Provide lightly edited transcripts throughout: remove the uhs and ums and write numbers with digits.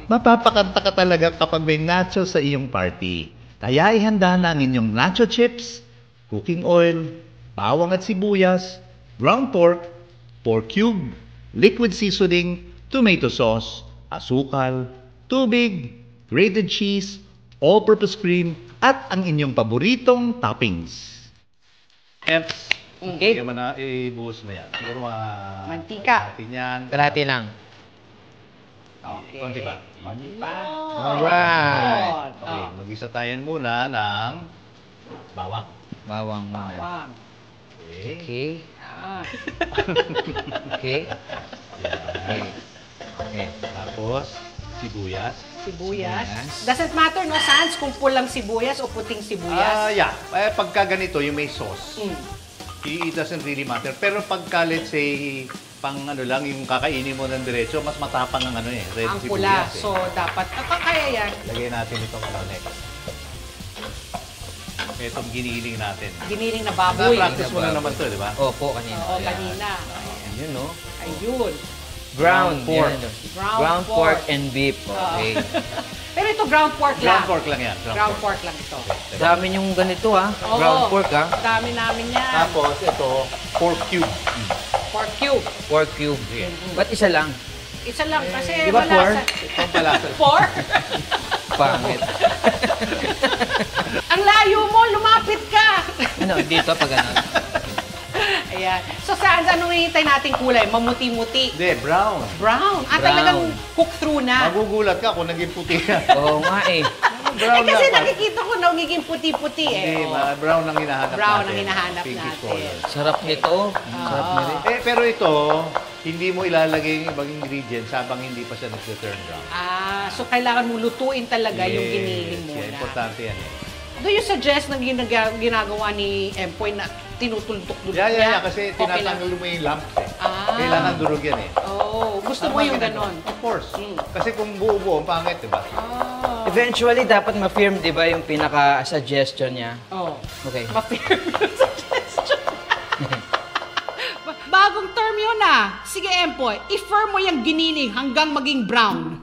Mapapakanta ka talaga kapag may nacho sa iyong party. Kaya ihanda na ang inyong nacho chips, cooking oil, bawang at sibuyas, ground pork, pork cube, liquid seasoning, tomato sauce, asukal, tubig, grated cheese, all-purpose cream, at ang inyong paboritong toppings. Eps, Okay. kaya mo na ibuhos mo yan. Siguro mga... Mantika. Natin yan. Kalahati lang. Okay. Konti pa. Alright. Okay, mag-isa tayo muna ng bawang. Bawang. Bawang. Okay. Okay. Yan. Okay. Yan. Okay. Tapos, sibuyas. Sibuyas. Sibuyas. Doesn't matter, no, Sans, kung pulang sibuyas o puting sibuyas. Yeah. Pagka ganito, yung may sauce, Mm. it doesn't really matter. Pero pagka, let's say, pang ano lang, yung kakainin mo ng diretso, mas matapang ang ano eh, red Ang pula. sibuyas eh. So, dapat, kaya yan. Lagay natin itong ano next. Itong giniling natin. Giniling na baboy. Na-practice mo na naman to, di ba? Opo, kanina. Oo, Ayan. kanina. Yun, no? Ayun. Ground pork. Yan, no? Ground Ground pork. pork and beef. Okay. Pero ito, ground pork lang. Ground pork lang yan. Ground pork lang ito. Dami yung ganito, ha? Oo. Ground pork, ha? Dami namin yan. Tapos, ito, pork cube. Pork cube. Pork cube. Ba't isa lang? Isa lang kasi Di ba wala four? sa... Itong palasa. Four? Pangit. Ang layo mo, lumapit ka! Ano, dito pag ano? Ayan. So, saan anong hihintay nating kulay? Mamuti-muti. Hindi, brown. Brown. Ah, Brown. talagang cook through na. Magugulat ka kung naging puti ka. Oo nga eh. Brown Kasi lang. nakikita ko nagiging puti-puti Hindi, eh. Oo. brown ang hinahanap Brown natin. ang hinahanap Pinkish natin. color. Sarap nito. Sarap na rin. Pero ito, hindi mo ilalagay yung ibang ingredients habang hindi pa siya nag-turn brown. Ah, so kailangan mo lutuin talaga yung giniling Yes, muna. importante yan eh. Do you suggest na ginagawa ni Empoy na tinutultok-dultok Yeah, niya? kasi Okay lang. tinatanggal mo yung lumps eh. Ah. Kailangan durog yan eh. Oh, gusto mo Tama yung ginagawa. ganon? Of course. Mm. Kasi kung buo-buo, ang pangit, di ba? Ah. Eventually, dapat ma-firm, di ba, yung pinaka-suggestion niya? Oh. Okay. Ma-firm yung suggestion. Bagong term yun ah. Sige, Empoy, i-firm mo yung giniling hanggang maging brown.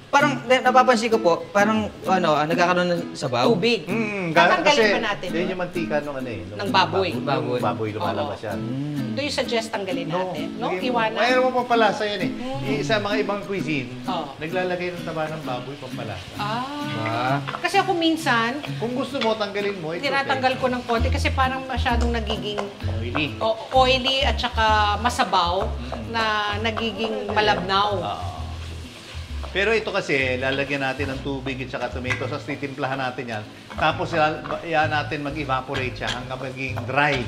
Parang, napapansin ko po, parang, nagkakaroon ng sabaw. Tubig. Tatanggalin Tatanggalin ba natin? Yun yung mantika nung ano eh. Ng baboy. Baboy. Baboy lumalabas Oo. yan. Do you suggest tanggalin natin? No? Iwanan? Mayroon mo pampalasa yan eh. Sa mga ibang cuisine, Oo. naglalagay ng taba ng baboy pampalasa. Ah. Ah. Kasi ako minsan, Kung gusto mo, tanggalin mo. It's tinatanggal ko ng konti kasi parang masyadong nagiging Oily. oily at saka masabaw na nagiging malabnaw. Oo. Pero ito kasi, lalagyan natin ng tubig at saka tomato sauce, titimplahan natin yan. Tapos yan natin mag-evaporate siya hanggang maging dry.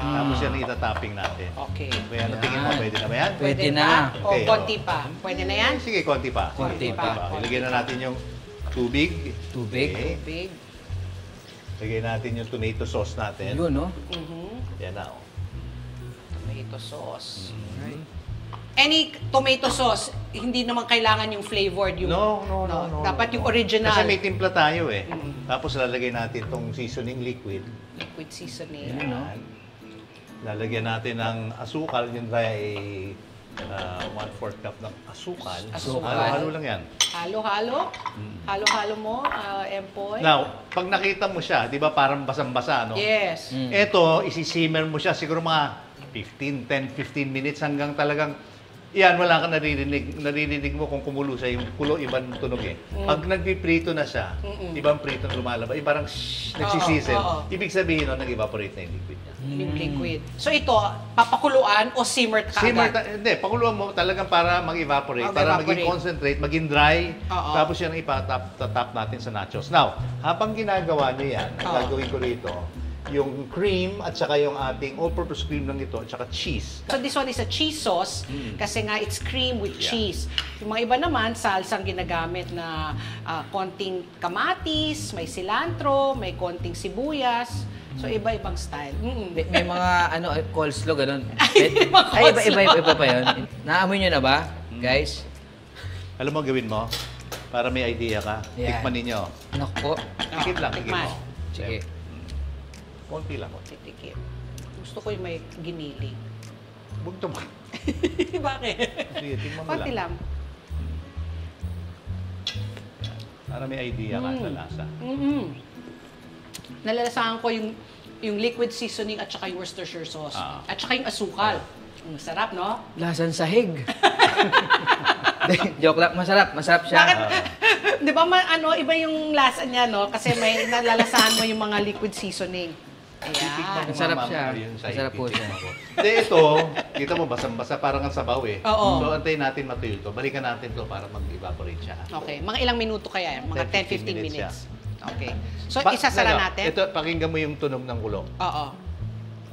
Tapos yan itatapping natin. Okay. Kaya ano tingin mo, pwede na ba yan? Pwede ba? na. O Okay, konti pa. Pwede na yan? Sige, konti pa. Konti pa. Ilagyan na natin yung tubig. Tubig. Okay. Big. Lagyan natin yung tomato sauce natin. Yun, no? Yan na. Oh. Tomato sauce. Right. Any tomato sauce, hindi naman kailangan yung flavored yung... No. Dapat yung original. Kasi may timpla tayo eh. Tapos lalagay natin tong seasoning liquid. Liquid seasoning. Yan. Lalagyan natin ng asukal. Yun ba ay 1/4 cup ng asukal. Asukal. Halo-halo lang yan. Halo-halo. Halo-halo mo, Empoy. Now, pag nakita mo siya, di ba parang basang-basa, no? Yes. Ito, isisimmer mo siya siguro mga 10-15 minutes hanggang talagang yan, wala kang naririnig. Naririnig mo kung kumulo siya, yung kulo, ibang tunog eh. Pag nagpiprito na siya, ibang prito na lumalabas, parang nagsisisil. Oo. Ibig sabihin nun, nag-evaporate na yung liquid niya. Yung liquid. So ito, papakuluan o simmer ka Simmer, agad? hindi, pakuluan mo talagang para mag-evaporate, para maging Mag-evaporate. concentrate, maging dry, Oo. tapos yan itatap natin sa nachos. Now, habang ginagawa nyo yan, ang Oo. gagawin ko rito, yung cream at saka yung ating all-purpose cream lang ito at saka cheese. So this one is a cheese sauce kasi nga it's cream with Yeah. cheese. Yung mga iba naman, salsang ginagamit na konting kamatis, may cilantro, may konting sibuyas. So iba-ibang style. May mga, coleslaw, ganun. Ay, mga Ay, coleslaw. iba pa yun. Naamoy nyo na ba, guys? Alam mo gawin mo? Para may idea ka. Yeah. Tikman ninyo. Naku po. Tikit lang, tikit tikman. mo. Sige. Konti lang. Titikim. Gusto ko yung may giniling. Huwag ito. Bakit? Sige, tikman mo Konti lang. lang. Para may idea ka sa lasa. Nalalasahan ko yung liquid seasoning at saka yung Worcestershire sauce. At saka yung asukal. Sarap, no? Lasan sahig. Joke lang, masarap siya. Bakit? Di ba, iba yung lasa niya, no? Kasi may nalalasahan mo yung mga liquid seasoning. Ayan. Masarap siya. Masarap po siya. Hindi, ito, kita mo, basang-basa, parang ang sabaw eh. Oo. So, antayin natin matuyo ito. Balikan natin ito para mag-evaporate siya. Okay. Mga ilang minuto kaya? Mga 10-15 minutes. siya. Okay. So, isasara natin? Ito, pakinggan mo yung tunog ng ulo. Oo.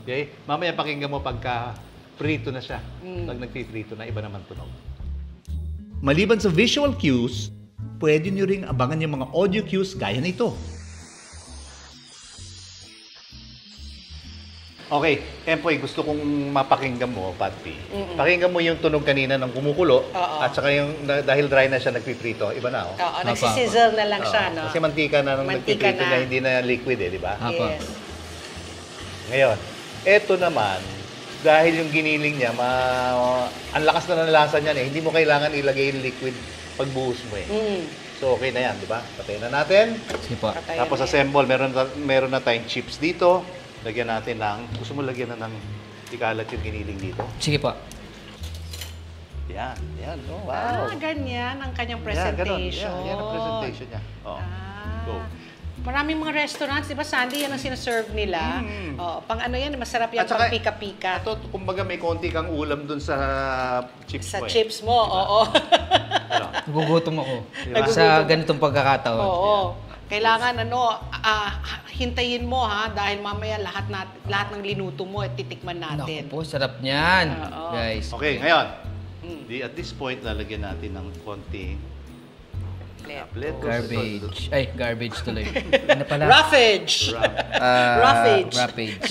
Okay? Mamaya pakinggan mo pagka prito na siya. Pag nagpiprito na, iba naman tunog. Maliban sa visual cues, pwede nyo ring abangan yung mga audio cues gaya nito. Okay, Empoy, gusto kong mapakinggan mo, Patty. Pakinggan mo yung tunog kanina ng kumukulo at saka yung dahil dry na siya nagpiprito, iba na oh. Oo, nagsisizzle na lang siya, no? Kasi mantika na nung Mantika nagpiprito na. niya, hindi na liquid eh, di ba? Yes. Ngayon, eto naman, dahil yung giniling niya, ang lakas na ng lasa niyan eh, hindi mo kailangan ilagay yung liquid pagbuhos mo eh. So okay na yan, di ba? Patayin na natin. Sige po. Tapos assemble, meron na tayong chips dito. Lagyan natin gusto mo lagyan na ng ikalat yung giniling dito? Sige po. Yan. Oh, wow. Ganyan ang kanyang Yan, ganun. presentation. Yan ang presentation niya. Oh. Go. Maraming mga restaurants, di ba, Sandy, yan ang sinaserve nila. Pang ano yan, masarap yan, At saka, pang pika-pika. Ito, kumbaga may konti kang ulam dun sa chips Sa mo eh. chips mo, oo. Ano? Nagugutom ako. Diba? Sa ganitong pagkakataon. Oo. Kailangan hintayin mo ha dahil mamaya lahat ng linuto mo titikman natin. Naku po, sarap niyan. Oo. Guys. Okay, ngayon. At this point, lalagyan natin ng konting lettuce. Garbage. Ay, garbage tuloy. Ano pala? Roughage. Roughage. Roughage.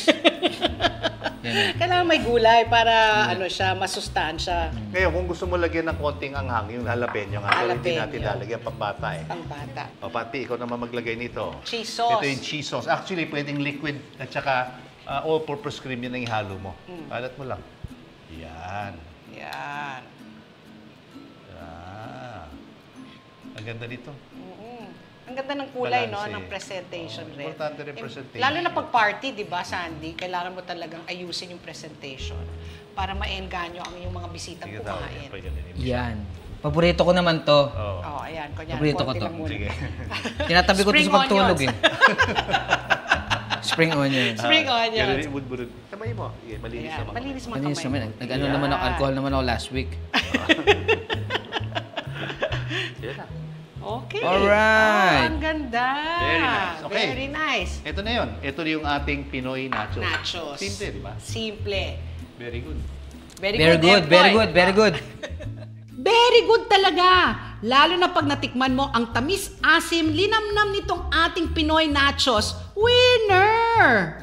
Yan. Kailangan may gulay para siya, masustansya. Ngayon, kung gusto mo lagyan ng konting anghang, yung jalapeno nga, pero hindi natin Jalapeno. lalagyan pambata eh. Pang bata. O, Pati, ikaw naman maglagay nito. Cheese sauce. Ito yung cheese sauce. Actually, pwedeng liquid at saka all-purpose cream yun ang ihalo mo. Kalat mo lang. Yan. Yan. Ang ganda dito. Ang ganda ng kulay, no, Balanse. ng presentation rin. Importante rin presentation. Lalo na pag party, di ba, Sandy? Kailangan mo talagang ayusin yung presentation para ma-engganyo ang yung mga bisitang Sige, tawag. kumain. Yan. Paborito ko naman to. Oo. Oh, ayan. Kunyari, Paborito ko konti to. lang muna. Sige. Tinatabi ko to Spring sa pagtulog onions. Spring onions. Spring onions. Ganun yung budburud. Kamay mo. Sige, malinis Ayan, naman. malinis mga Malinis kamay. naman. Nag-ano naman ako, alcohol naman ako last week. Yan na. Okay. Alright. Ang ganda. Very nice. Okay. Very nice. Ito na yun. Ito yung ating Pinoy nachos. Nachos. Simple, di ba? Simple. Very good. Very Very good, very Empoy. good, very good. Very good talaga! Lalo na pag natikman mo ang tamis-asim, linamnam nitong ating Pinoy nachos. Winner!